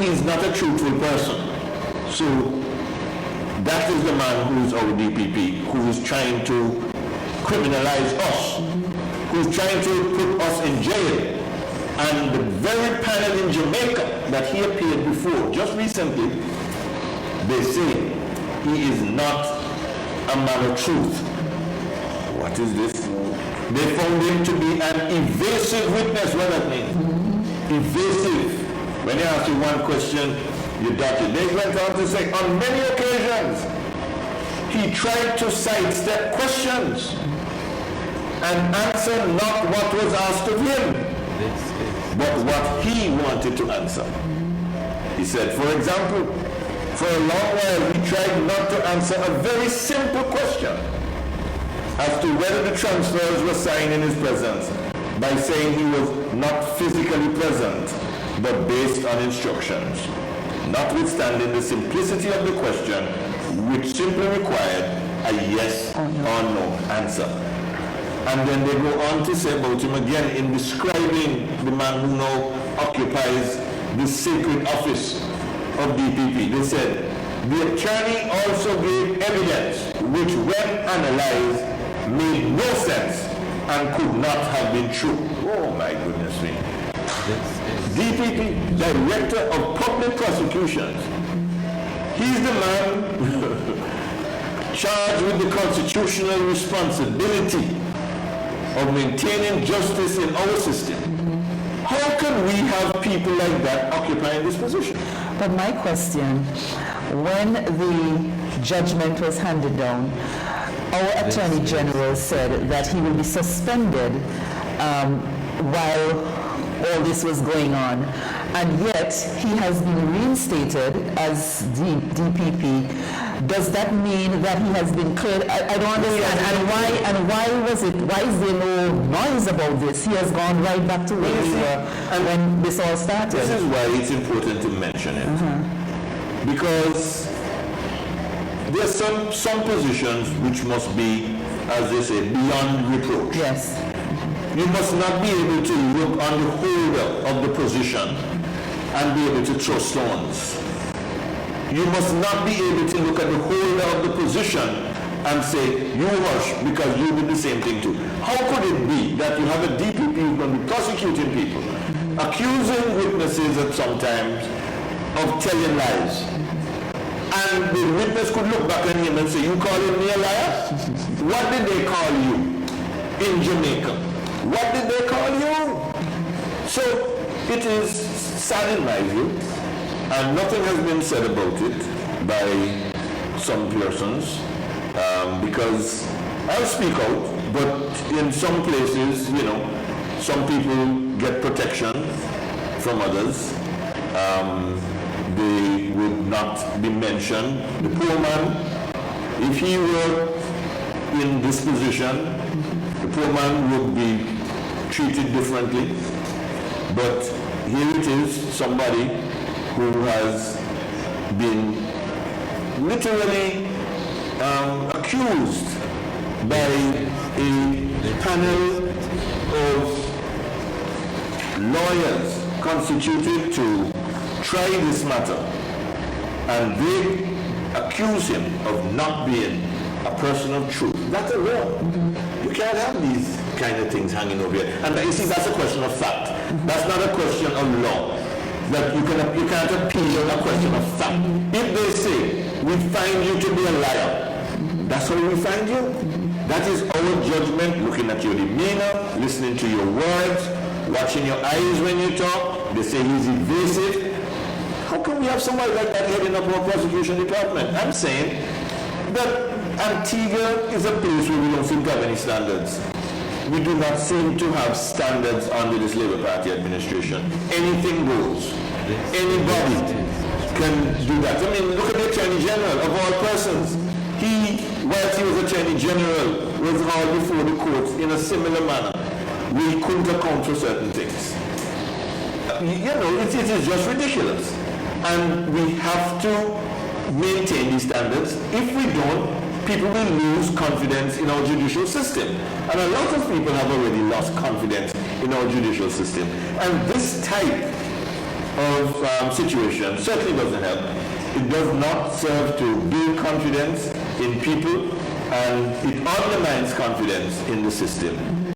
he's not a truthful person. So that is the man who is our DPP, who is trying to criminalize us, who is trying to put us in jail. And the very panel in Jamaica that he appeared before just recently, they say he is not a man of truth. What is this? They found him to be an evasive witness. What that means? Evasive. When they ask you one question, you dodge it. They went on to say, on many occasions, he tried to sidestep questions and answer not what was asked of him, but what he wanted to answer. He said, for example, for a long while he tried not to answer a very simple question as to whether the transfers were signed in his presence by saying he was not physically present, but based on instructions, notwithstanding the simplicity of the question, which simply required a yes or no answer. And then they go on to say about him again in describing the man who now occupies the sacred office of DPP. They said, the attorney also gave evidence which when analyzed made no sense and could not have been true. Oh my goodness me. DPP, Director of Public Prosecutions, he's the man charged with the constitutional responsibility of maintaining justice in our system. How can we have people like that occupying this position? But my question, when the judgment was handed down, our Attorney General said that he will be suspended while all this was going on, and yet he has been reinstated as DPP. Does that mean that he has been cleared? I don't understand. And why was it? Why is there no noise about this? He has gone right back to where we were when this all started. This is why it's important to mention it, because there are some positions which must be, as they say, beyond reproach. Yes. You must not be able to look on the holder of the position and be able to throw stones. You must not be able to look at the holder of the position and say, you hush because you did the same thing too. How could it be that you have a DPP who's going to be prosecuting people, accusing witnesses at sometimes of telling lies, and the witness could look back at him and say, you calling me a liar? What did they call you in Jamaica? What did they call you? So it is sad in my view, and nothing has been said about it by some persons, because I'll speak out, but in some places, you know, some people get protection from others. They would not be mentioned. The poor man, if he were in this position, the poor man would be treated differently. But here it is, somebody who has been literally accused by a panel of lawyers constituted to try this matter, and they accuse him of not being a person of truth. That's a law. You can't have these kind of things hanging over here. And you see, that's a question of fact. That's not a question of law. That you can't appeal a question of fact. If they say, we find you to be a liar, that's how we find you. That is our judgment, looking at your demeanor, listening to your words, watching your eyes when you talk. They say he's evasive. How can we have somebody like that heading up our prosecution department? I'm saying that Antigua is a place where we don't seem to have any standards. We do not seem to have standards under this Labour Party administration. Anything goes. Anybody can do that. I mean, look at the Attorney General of all persons. He, whilst he was Attorney General, was hauled before the courts in a similar manner. We couldn't account for certain things. You know, it is just ridiculous. And we have to maintain these standards. If we don't, people will lose confidence in our judicial system. And a lot of people have already lost confidence in our judicial system. And this type of situations certainly doesn't help. It does not serve to build confidence in people, and it undermines confidence in the system.